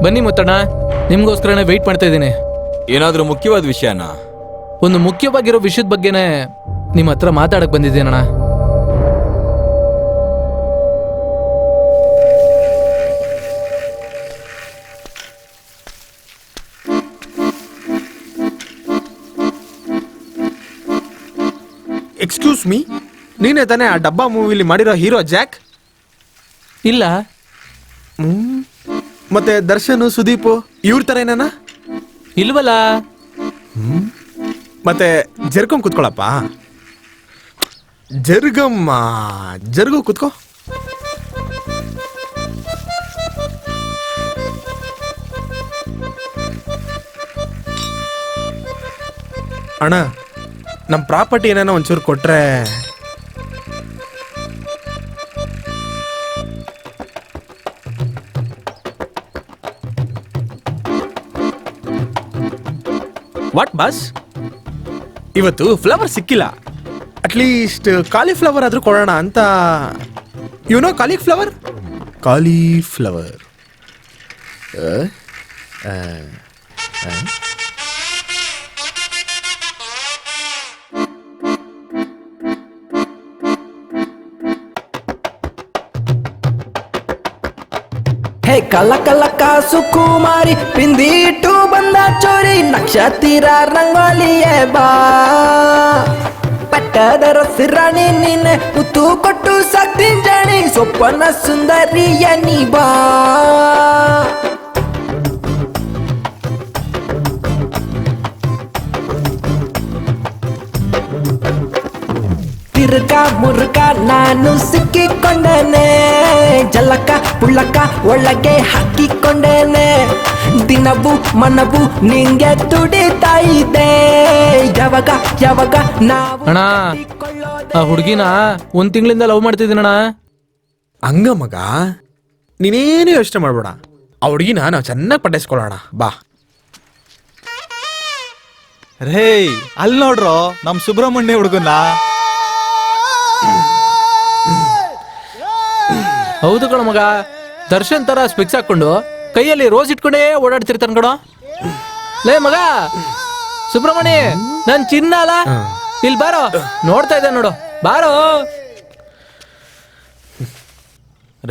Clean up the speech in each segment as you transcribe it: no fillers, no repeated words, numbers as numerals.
ಬನ್ನಿ ಮುತ್ತಣ್ಣ, ನಿಮ್ಗೋಸ್ಕರನೇ ವೆಯ್ಟ್ ಮಾಡ್ತಾ ಇದ್ದೀನಿ. ಏನಾದ್ರೂ ಮುಖ್ಯವಾದ ವಿಷಯನ? ಒಂದು ಮುಖ್ಯವಾಗಿರೋ ವಿಷಯದ ಬಗ್ಗೆನೇ ನಿಮ್ಮ ಹತ್ರ ಮಾತಾಡಕ್ ಬಂದಿದ್ದೀನಣ್ಣ. ಎಕ್ಸ್ಕ್ಯೂಸ್ ಮೀ, ನೀನೇ ತಾನೇ ಆ ಡಬ್ಬಾ ಮೂವಿಲಿ ಮಾಡಿರೋ ಹೀರೋ ಜಾಕ್? ಇಲ್ಲ. ಮತ್ತೆ ದರ್ಶನ್, ಸುದೀಪ್ ಇವ್ರ ತರ ಏನಾನ? ಇಲ್ವಲ್ಲ. ಮತ್ತೆ ಜರ್ಕೊಂಡ್ ಕುತ್ಕೊಳಪ್ಪ. ಜರ್ಗಮ್ಮ, ಜರ್ಗು ಕುತ್ಕೋ. ಅಣ್ಣ, ನಮ್ಮ ಪ್ರಾಪರ್ಟಿ ಏನೇನೋ ಒಂಚೂರು ಕೊಟ್ರೆ. ವಾಟ್ ಬಾಸ್, ಇವತ್ತು ಫ್ಲವರ್ ಸಿಕ್ಕಿಲ್ಲ. ಅಟ್ಲೀಸ್ಟ್ ಕಾಲಿಫ್ಲವರ್ ಆದ್ರೂ ಕೊಡೋಣ ಅಂತ. YONO cauliflower? ಕಾಲಿಫ್ಲವರ್ ಹೇ ಕಲ್ಲ ಕಲ್ಲ ಕಾಸು ಕುಮಾರಿ, ಪಿಂದಿ ಇಟ್ಟು ಬಂದ ಚೋರಿ, ನಕ್ಷತ್ರ ರಂಗೋಲಿಯೇ ಬಾ, ಪಟ್ಟದರ ಸಿರಾಣಿ ನಿನ್ನೆ ಮುತ್ತು ಕೊಟ್ಟು ಸಾಕ್ತೀನಿ ಜಾಣಿ, ಸೊಪ್ಪನ ಸುಂದರಿಯ ನೀ ಬಾ. ತಿರ್ಗ ಮುರ್ಗ ನಾನು ಸಿಕ್ಕಿಕೊಂಡೇನೆ, ಜಲಕ ಪುಳ್ಳಕ ಒಳಗೆ ಹಾಕಿಕೊಂಡೇನೆ, ದಿನವು ಮನವು ನಿಂಗೆ ತುಡಿತಾ ಇದೆ, ಯಾವಾಗ ಯಾವಾಗ ನಾವು ಅಣ್ಣ, ಆ ಹುಡುಗಿನ ಒಂದ್ ತಿಂಗಳಿಂದ ಲವ್ ಮಾಡ್ತಿದ್ದೀನಣ್ಣ. ಹಂಗ ಮಗ, ನೀನೇನು ಯೋಚನೆ ಮಾಡ್ಬೇಡ. ಆ ಹುಡುಗಿನ ನಾವು ಚೆನ್ನಾಗಿ ಪಟಾಯಿಸ್ಕೊಳ್ಳೋಣ ಬಾ. ರೇ, ಅಲ್ಲಿ ನೋಡ್ರೋ ನಮ್ ಸುಬ್ರಹ್ಮಣ್ಯ ಹುಡುಗನ. ಹೌದು ಕಣ ಮಗ, ದರ್ಶನ್ ತರ ಸ್ಪೆಕ್ಸ್ ಹಾಕೊಂಡು ಕೈಯಲ್ಲಿ ರೋಸ್ ಇಟ್ಕೊಂಡೇ ಓಡಾಡ್ತಿರ್ತಾನ ಕಣ. ಲೇ ಮಗ ಸುಬ್ರಹ್ಮಣ್ಯ, ನನ್ ಚಿನ್ನ ಅಲ್ಲ, ಇಲ್ಲಿ ಬಾರೋ, ನೋಡ್ತಾ ಇದ್ದೆ ನೋಡು, ಬಾರೋ.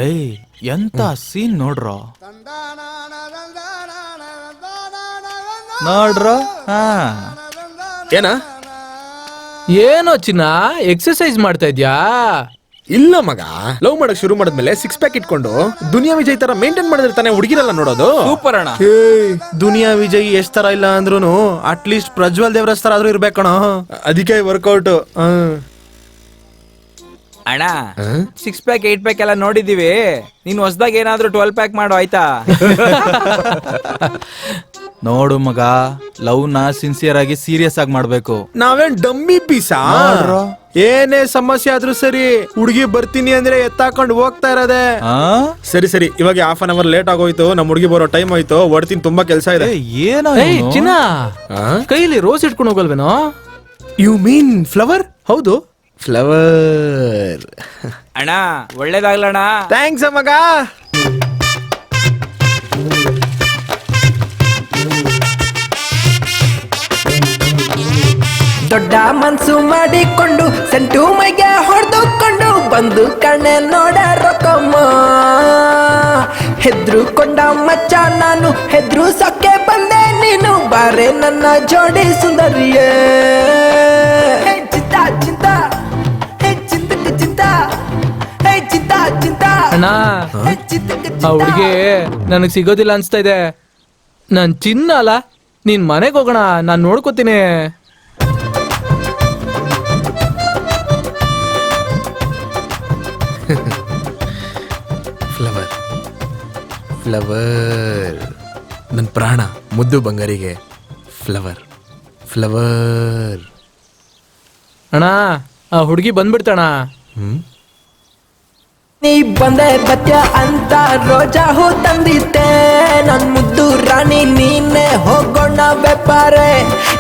ರೇ, ಎಂತ ಸೀನ್ ನೋಡ್ರೋ, ನೋಡ್ರೋ. ಹಾ, ಏನ? ಏನೋ ಚಿನ್ನ, ಎಕ್ಸರ್ಸೈಸ್ ಮಾಡ್ತಾ ಇದ್ಯಾ? ಇಲ್ಲ ಮಗ, ಲವ್ ಮಾಡಕ್ ಶುರು ಮಾಡಿದ್ಮೇಲೆ 6 ಪ್ಯಾಕ್ ಇಟ್ಕೊಂಡು ದುನಿಯಾ ವಿಜಯ್ ತರ ಮೇಂಟೈನ್ ಮಾಡಿದ್ರೆ ಹುಡುಗಿರಲ್ಲ ನೋಡೋದು. ಸೂಪರ್ ಅಣ್ಣ. ದುನಿಯಾ ವಿಜಯ್ ಎಷ್ಟ್ ತರ ಇಲ್ಲ ಅಂದ್ರೂ ಅಟ್ಲೀಸ್ಟ್ ಪ್ರಜ್ವಲ್ ದೇವರಾಜ್ ತರ ಆದ್ರೂ ಇರ್ಬೇಕಣ. ಅದಕ್ಕೆ ವರ್ಕೌಟ್. ಅಣ್ಣ, 6 ಪ್ಯಾಕ್ 8 ಪ್ಯಾಕ್ ಎಲ್ಲ ನೋಡಿದೀವಿ, ನೀನ್ ಹೊಸದಾಗ ಏನಾದ್ರೂ 12 ಪ್ಯಾಕ್ ಮಾಡು ಆಯ್ತಾ? ನೋಡು ಮಗ, ಲವ್ ನ ಸಿನ್ಸಿಯರ್ ಆಗಿ ಸೀರಿಯಸ್ ಆಗಿ ಮಾಡ್ಬೇಕು. ನಾವೇನ್ ಡಮ್ಮಿ ಪೀಸಾ? ಏನೇ ಸಮಸ್ಯೆ ಆದ್ರೂ ಸರಿ, ಹುಡುಗಿ ಬರ್ತೀನಿ ಅಂದ್ರೆ ಎತ್ತಾಕೊಂಡು ಹೋಗ್ತಾ ಇರೋದೆ. ಸರಿ ಸರಿ, ಇವಾಗ ಹಾಫ್ ಅನ್ ಅವರ್ ಲೇಟ್ ಆಗೋಯ್ತು, ನಮ್ ಹುಡುಗಿ ಬರೋ ಟೈಮ್ ಆಯ್ತು, ಹೊಡ್ತೀನಿ, ತುಂಬಾ ಕೆಲಸ ಇದೆ. ಏನೋ ಚಿನ್ನ, ಕೈಯಲ್ಲಿ ರೋಸ್ ಇಟ್ಕೊಂಡು ಹೋಗಲ್ವೇನೋ? You mean flower? ಹೌದು, ಫ್ಲವರ್. ಅಣ್ಣ ಒಳ್ಳೇದಾಗ್ಲಣ್ಣ. ಥ್ಯಾಂಕ್ಸ್ ಮಗ. ದೊಡ್ಡ ಮನ್ಸು ಮಾಡಿಕೊಂಡು ಸೆಂಟು ಮೈಗೆ ಹೊಡೆದುಕೊಂಡು ಬಂದು ಕಣ್ಣೆ ನೋಡ ರೊಕ್ಕಮ್ಮ, ಹೆದ್ರುಕೊಂಡ ಮಚ್ಚ ನಾನು, ಹೆದ್ರು ಸೊಕ್ಕೆ ಬಂದೆ ನೀನು, ಬಾರೆ ನನ್ನ ಜೋಡಿ ಸುಂದರಿಯೇ. ಚಿಂತ ಚಿಂತ, ಚಿಂತಕ ಚಿಂತ, ಚಿಂತ ಚಿಂತ. ಅಣ್ಣ, ಆ ಹುಡುಗಿ ನನಗ್ ಸಿಗೋದಿಲ್ಲ ಅನ್ಸ್ತಾ ಇದೆ. ನನ್ ಚಿನ್ನ ಅಲ್ಲ, ನೀನ್ ಮನೆಗೆ ಹೋಗೋಣ, ನಾನ್ ನೋಡ್ಕೋತೀನಿ. ಫ್ಲವರ್ ಫ್ಲವರ್, ನನ್ನ ಪ್ರಾಣ, ಮುದ್ದು ಬಂಗಾರಿಗೆ ಫ್ಲವರ್ ಫ್ಲವರ್. ಅಣ್ಣ, ಆ ಹುಡುಗಿ ಬಂದ್ಬಿಡ್ತಣ. ನೀ ಬಂದೆ ಬತ್ಯ ಅಂತ ರೋಜಾ ಹೂ ತಂದಿದ್ದೆ, ನನ್ ಮುದ್ದು ರಾಣಿ ನೀನೆ, ಹೋಗೋಣ ವ್ಯಾಪಾರೆ,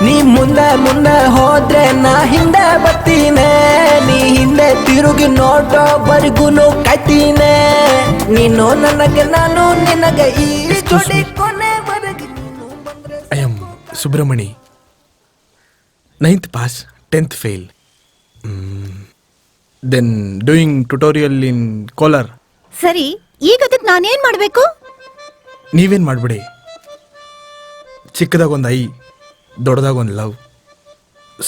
ನೀ ಮುಂದೆ ಮುಂದೆ ಹೋದ್ರೆ ನಾ ಹಿಂದೆ ಬರ್ತೀನಿ, ನೀ ಹಿಂದೆ ತಿರುಗಿ ನೋಡೋವರೆಗೂ ಕಾಯ್ತೀನಿ, ನೀನು ನನಗೆ ನಾನು ನಿನಗೆ ಈ ಜೋಡಿ ಕೊನೆವರೆಗೆ ನೀನು ಬಂದ್ರೆ I am Subramani, 9th pass 10th fail, then doing tutorial in Kolar. ಸರಿ, ಈಗ ಅದಕ್ಕೆ ನಾನೇನ್ ಮಾಡ್ಬೇಕು? ನೀವೇನು ಮಾಡ್ಬಿಡಿ, ಚಿಕ್ಕದಾಗ ಒಂದು ಐ, ದೊಡ್ಡದಾಗ ಒಂದು ಲವ್,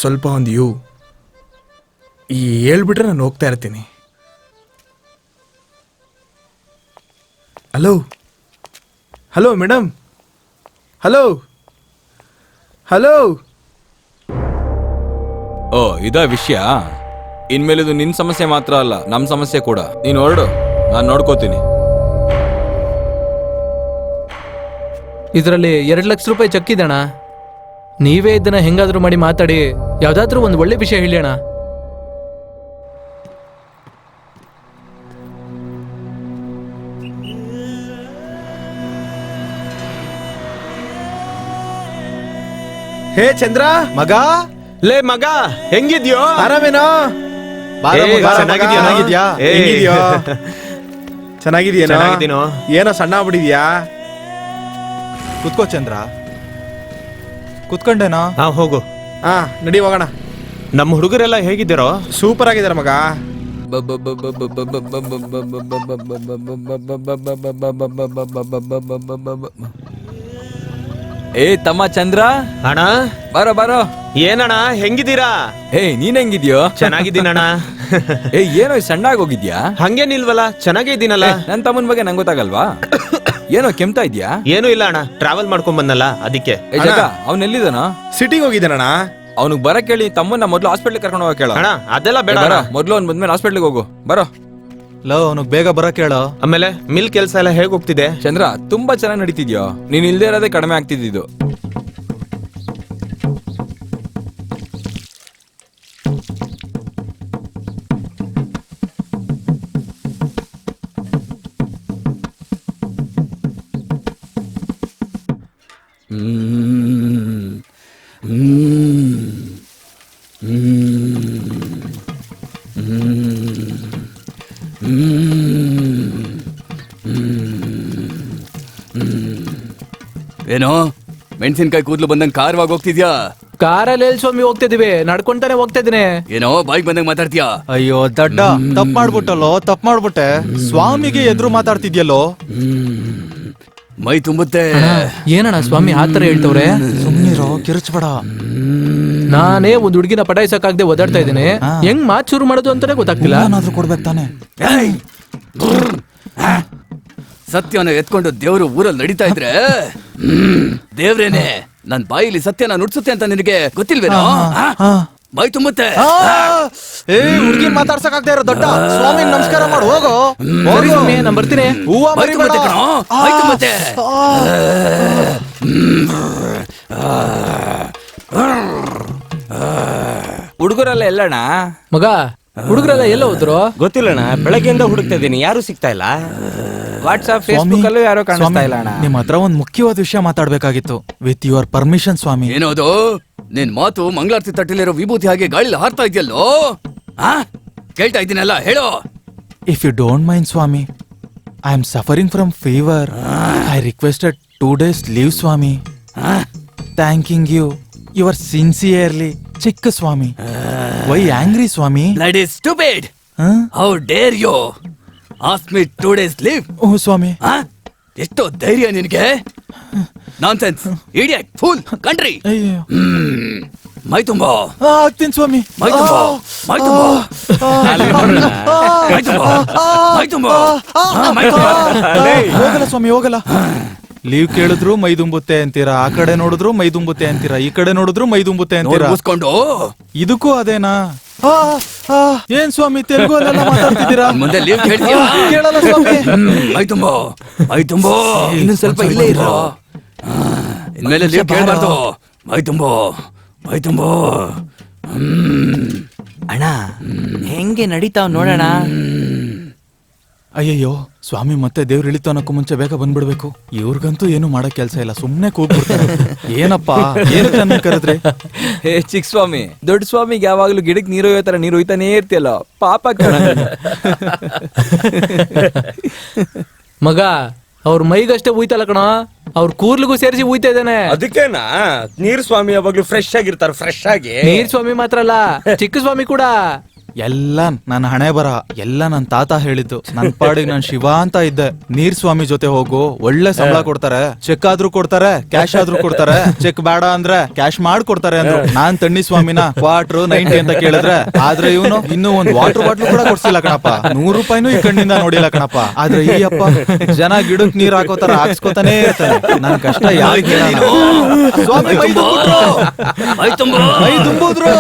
ಸ್ವಲ್ಪ ಒಂದು ಯು, ಈ ಹೇಳ್ಬಿಟ್ರೆ ನಾನು ಹೋಗ್ತಾ ಇರ್ತೀನಿ. Hello hello madam, hello hello. ಓ ಇದಾ ವಿಷಯ. ಇನ್ಮೇಲೆ ಇದು ನಿನ್ ಸಮಸ್ಯೆ ಮಾತ್ರ ಅಲ್ಲ, ನಮ್ ಸಮಸ್ಯೆ ಕೂಡ. ನೀನ್ ಹೊರಡು, ನಾನ್ ನೋಡ್ಕೋತೀನಿ. ಇದರಲ್ಲಿ 2 ಲಕ್ಷ ರೂಪಾಯಿ ಚೆಕ್ ಇದೆ ಅಣ್ಣ. ನೀವೇ ಇದನ್ನ ಹೆಂಗಾದ್ರೂ ಮಾಡಿ ಮಾತಾಡಿ ಯಾವ್ದಾದ್ರೂ ಒಂದು ಒಳ್ಳೆ ವಿಷಯ ಹೇಳಿ ಅಣ್ಣ. ಹೇ ಚಂದ್ರ, ಮಗ ಲೇ ಮಗ, ಹೆಂಗಿದ್ಯೋ? ಆರಾಮೇನೋ? ಬಾರೋ ಮಗ, ಚೆನ್ನಾಗಿದ್ಯಾ? ಚೆನ್ನಾಗಿದ್ಯಾ? ಹೆಂಗಿದ್ಯೋ? ಚೆನ್ನಾಗಿದ್ಯೇನೋ? ಚೆನ್ನಾಗಿದ್ದೀನೋ? ಏನೋ ಸಣ್ಣ ಆಗ್ಬಿಟ್ಟಿದ್ಯಾ? ಕುತ್ಕೋ ಚಂದ್ರ. ಕುತ್ಕೊಂಡೇನೋ? ಹಾ ಹೋಗು. ಹಾ ನಡಿ ಹೋಗೋಣ. ನಮ್ಮ ಹುಡುಗರೆಲ್ಲ ಹೇಗಿದ್ದೀರೋ? ಸೂಪರ್ ಆಗಿದಾರ ಮಗ. ಏ ತಮ್ಮ ಚಂದ್ರ, ಅಣ್ಣ ಬಾರೋ ಬಾರೋ. ಏನಣ್ಣ ಹೆಂಗಿದ್ದೀರಾ? ಏ ನೀನ್ ಹೆಂಗಿದ್ಯೋ? ಚೆನ್ನಾಗಿದ್ದೀನಣ್ಣ. ಏ ಏನೋ ಸಣ್ಣಾಗಿ ಹೋಗಿದ್ಯಾ? ಹಂಗೇನಿಲ್ವಲ್ಲ, ಚೆನ್ನಾಗೇ ಇದ್ದೀನಲ್ಲ. ನನ್ ತಮ್ಮನ ಬಗ್ಗೆ ನಂಗೆ ಗೊತ್ತಾಗಲ್ವಾ? ಏನೋ ಕೆಮ್ತಾ ಇದ್ಯಾ? ಏನೂ ಇಲ್ಲ ಅಣ್ಣ, ಟ್ರಾವೆಲ್ ಮಾಡ್ಕೊಂಡ್ ಬಂದಲ್ಲ ಅದಕ್ಕೆ. ಏ ಜಗ, ಅವ್ನ್ ಎಲ್ಲಿದಾನೋ? ಸಿಟಿಗೆ ಹೋಗಿದ್ದಾನಣ್ಣ. ಅವ್ನಿಗೆ ಬರ ಕೇಳಿ, ತಮ್ಮನ್ನ ಮೊದ್ಲು ಹಾಸ್ಪಿಟ್ಲಿಗೆ ಕರ್ಕೊಂಡು ಹೋಗ ಕೇಳ. ಅಣ್ಣ ಅದೆಲ್ಲ ಬೇಡ ಬರ, ಅಣ್ಣ. ಮೊದ್ಲು ಅವ್ನ್ ಬಂದ್ಮೇಲೆ ಹಾಸ್ಪಿಟ್ಲಿಗೆ ಹೋಗು. ಬರೋ. ಲವ್ ಅವನಿಗೆ ಬೇಗ ಬರಕ್ ಹೇಳೋ. ಆಮೇಲೆ ಮಿಲ್ ಕೆಲಸ ಎಲ್ಲ ಹೇಗ್ ಹೋಗ್ತಿದೆ? ಚಂದ್ರ, ತುಂಬಾ ಚೆನ್ನಾಗಿ ನಡೀತಿದ್ಯೋ. ನೀನ್ ಇಲ್ದೇ ಇರೋದೇ ಕಡಿಮೆ ಆಗ್ತಿದ್ದು. ಏನೋ ಮೆಣಸಿನ್ಕಾಯಿ ಕೂದಲು ಬಂದಂಗ್ ಕಾರವಾಗಿ ಹೋಗ್ತಿದ್ಯಾ? ಕಾರಲ್ಲಿ ಎಲ್ಲಿ ಸ್ವಾಮಿ ಹೋಗ್ತಿದೀವಿ, ನಡ್ಕೊಂತಾನೆ ಹೋಗ್ತಾ ಇದೀನಿ. ಏನೋ ಬಾಯಿಗೆ ಬಂದಂಗ್ ಮಾತಾಡ್ತೀಯಾ? ಅಯ್ಯೋ ದಡ್ಡ, ತಪ್ಪು ಮಾಡ್ಬಿಟ್ಟಲ್ಲೋ, ತಪ್ಪು ಮಾಡ್ಬಿಟ್ಟೆ. ಸ್ವಾಮಿಗೆ ಎದುರು ಮಾತಾಡ್ತಿದ್ಯಲ್ಲೋ. ಮೈ ತುಂಬುತ್ತೆ. ಏನಣ್ಣ ಸ್ವಾಮಿ ಆತರ ಹೇಳ್ತವ್ರೆ? ಸುಮ್ನಿರೋ, ಕಿರ್ಚ್ಬೇಡ. ನಾನೇ ಒಂದ್ ಹುಡುಗಿನ ಪಟಾಯಿಸಕ್ಕಾಗದೆ ಓದಾಡ್ತಾ ಇದ್ದೀನಿ. ಹೆಂಗ್ ಮಾತು ಶುರು ಮಾಡೋದು ಅಂತಾನೆ ಗೊತ್ತಾಗ್ತಿಲ್ಲ. ಏನಾದ್ರೂ ಕೊಡ್ಬೇಕು ತಾನೆ. ಸತ್ಯನ ಎತ್ಕೊಂಡು ದೇವ್ರು ಊರಲ್ಲಿ ನಡೀತಾ ಇದ್ರೆ ದೇವ್ರೇನೆ ನನ್ ಬಾಯಿಲಿ ಸತ್ಯನ ನುಡ್ಸುತ್ತೆ ಅಂತ ನಿನಗೆ ಗೊತ್ತಿಲ್ವೇನೋ? ಮೈ ತುಂಬುತ್ತೆ. ಏ ಹುಡುಗಿನ್ ಮಾತಾಡ್ಸಕ್ ಆಗ್ತಾ ಇರೋ ದೊಡ್ಡ. ಸ್ವಾಮಿ ನಮಸ್ಕಾರ ಮಾಡು, ಹೋಗೋ. ಸರಿ ಸ್ವಾಮಿ, ನಾನ್ ಬರ್ತೀನಿ. ಹೂವ ಮೈ ತುಂಬುತ್ತೆ ಕಣೋ, ಮೈ ತುಂಬುತ್ತೆ. ಹುಡುಗರೆಲ್ಲ ಎಲ್ಲಣ್ಣ? ಮಗ, ಹುಡುಗರೆಲ್ಲ ಎಲ್ಲ ಹೋದ್ರು? ಗೊತ್ತಿಲ್ಲಣ್ಣ, ಬೆಳಗ್ಗೆಯಿಂದ ಹುಡುಕ್ತಾ ಇದ್ದೀನಿ, ಯಾರು ಸಿಗ್ತಾ ಇಲ್ಲ. ವಾಟ್ಸ್ಆಪ್ ಫೇಸ್ಬುಕ್ ಅಲ್ಲೂ ಯಾರೋ ಕಾಣಿಸ್ತಾ ಇಲ್ಲ ಅಣ್ಣ. ನಿಮ್ ಹತ್ರ ಒಂದ್ ಮುಖ್ಯವಾದ ವಿಷಯ ಮಾತಾಡ್ಬೇಕಾಗಿತ್ತು. ವಿತ್ ಯುವರ್ ಪರ್ಮಿಷನ್ ಸ್ವಾಮಿ. ಏನೋದು? ನಿನ್ ಮಾತು ಮಂಗಳಾರತಿ ತಟ್ಟಿಲಿರೋ ವಿಭೂತಿ ಹಾಗೆ ಗಾಳಿಲಿ ಹಾರ್ತಾ ಇದೆಯಲ್ಲೋ. ಕೇಳ್ತಾ ಇದ್ದೀನಲ್ಲ, ಹೇಳೋ. If you don't mind swami, I am suffering from fever. I requested 2 days leave swami. Thanking you your sincerely Chikka Swami. Why angry Swami? Bloody stupid! How dare you? Ask me 2 days leave? ಓ ಸ್ವಾಮಿ. ಎಷ್ಟೋ ಧೈರ್ಯ ನಿನಗೆ? Nonsense, idiot, fool, country. ಅಯ್ಯೋ. ಮೈ ತುಂಬೋ, ಆಗ್ತೀನಿ ಸ್ವಾಮಿ. ಮೈ ತುಂಬೋ, ಮೈ ತುಂಬೋ, ಮೈ ತುಂಬೋ, ಮೈ ತುಂಬೋ, ಮೈ ತುಂಬೋ. ಹೋಗಲ್ಲ ಸ್ವಾಮಿ, ಹೋಗಲ್ಲ. ಲೀವ್ ಕೇಳಿದ್ರು ಮೈ ತುಂಬುತ್ತೆ ಅಂತೀರಾ, ಆ ಕಡೆ ನೋಡಿದ್ರು ಮೈ ತುಂಬುತ್ತೆ ಅಂತೀರಾ, ಈ ಕಡೆ ನೋಡಿದ್ರು ಮೈ ತುಂಬುತ್ತೆ ಅಂತೀರಾ. ಮುಸ್ಕೊಂಡು ಇದಕ್ಕೂ ಅದೇನಾ? ಏನ್ ಸ್ವಾಮಿ ತೆಲುಗು ಅಲ್ಲೆಲ್ಲ ಮಾತಾಡ್ತಿದ್ದೀರಾ? ಮುಂದೆ ಲೀವ್ ಕೇಳ್ತೀಯ? ಕೇಳಲ್ಲ ಸ್ವಾಮಿ. ಮೈ ತುಂಬೋ, ಮೈ ತುಂಬೋ. ಇನ್ನು ಸ್ವಲ್ಪ ಇಲ್ಲೇ ಇರೋ. ಇನ್ಮೇಲೆ ಲೀವ್ ಕೇಳಬಾರ್ದು. ಮೈ ತುಂಬೋ, ಮೈ ತುಂಬೋ. ಅಣ್ಣ ಹೆಂಗೆ ನಡೀತಾವ್ ನೋಡೋಣ. ಅಯ್ಯಯ್ಯೋ ಸ್ವಾಮಿ, ಮತ್ತೆ ದೇವ್ರು ಇಳಿತು ಅನ್ನೋಕ್ಕೂ ಮುಂಚೆ ಬೇಗ ಬಂದ್ಬಿಡ್ಬೇಕು. ಇವ್ರಿಗಂತೂ ಏನು ಮಾಡೋ ಕೆಲಸ ಇಲ್ಲ, ಸುಮ್ನೆ ಕೂಗ್ಬಿಡ್ತಾರೆ. ಏನಪ್ಪಾ, ಏನು ನನ್ನ ಕರೆದ್ರೆ? ಹೇ ಚಿಕ್ಕ ಸ್ವಾಮಿ, ದೊಡ್ಡ ಸ್ವಾಮಿಗೆ ಯಾವಾಗ್ಲೂ ಗಿಡಕ್ಕೆ ನೀರು ಒಯ್ಯೋ ತರ ನೀರು ಒಯ್ತಾನೇ ಇರ್ತಿಯಲ್ಲ, ಪಾಪ ಕಣ. ಮಗ, ಅವ್ರ ಮೈಗಷ್ಟೇ ಉಯ್ತಲ್ಲ ಕಣ ಅವ್ರ ಕೂರ್ಲಿಗೂ ಸೇರಿಸಿ ಉಯ್ತಾ ಇದ್ದಾನೆ. ಅದಕ್ಕೇನಾ ನೀರ್ ಸ್ವಾಮಿ ಯಾವಾಗ್ಲೂ ಫ್ರೆಶ್ ಆಗಿರ್ತಾರ, ಫ್ರೆಶ್ ಆಗಿ. ನೀರ್ ಸ್ವಾಮಿ ಮಾತ್ರ ಅಲ್ಲ, ಚಿಕ್ಕ ಸ್ವಾಮಿ ಕೂಡ. ಎಲ್ಲ ನನ್ನ ಹಣೆ ಬರ, ಎಲ್ಲ ನನ್ನ ತಾತ ಹೇಳಿದ್ದು. ನನ್ ಪಾಡಿಗೆ ನಾನು ಶಿವ ಅಂತ ಇದ್ದೆ. ನೀರ್ ಸ್ವಾಮಿ ಜೊತೆ ಹೋಗು, ಒಳ್ಳೆ ಸಂಬಳ ಕೊಡ್ತಾರೆ, ಚೆಕ್ ಆದ್ರೂ ಕೊಡ್ತಾರೆ, ಕ್ಯಾಶ್ ಆದ್ರೂ ಕೊಡ್ತಾರೆ. ಚೆಕ್ ಬೇಡ ಅಂದ್ರೆ ಕ್ಯಾಶ್ ಮಾಡ್ಕೊಡ್ತಾರೆ ಅಂದ್ರು. ನಾನ್ ತಣ್ಣಿ ಸ್ವಾಮಿನ ಕ್ವಾರ್ಟರ್ 90 ಅಂತ ಕೇಳಿದ್ರೆ, ಆದ್ರೆ ಇವನು ಇನ್ನೂ ಒಂದ್ ವಾಟರ್ ಬಾಟ್ಲು ಕೂಡ ಕೊಡ್ಸಿಲ್ಲ ಕಣಪ್ಪ. 100 ರೂಪಾಯಿನೂ ಈ ಕಣ್ಣಿಂದ ನೋಡಿಲ್ಲ ಕಣಪ್ಪ. ಆದ್ರೆ ಈ ಅಪ್ಪ ಜನ ಗಿಡಕ್ ನೀರ್ ಹಾಕೋತಾರ ಹಾಕ್ಸ್ಕೊತಾನೆ ಇರ್ತಾನೆ. ನನ್ ಕಷ್ಟ ಯಾರಿಗೆ ಸ್ವಾಮಿ ಮೈ ತುಂಬಿದ್ರು. ಮೈ ತುಂಬ ಮೈ ತುಂಬಿದ್ರು.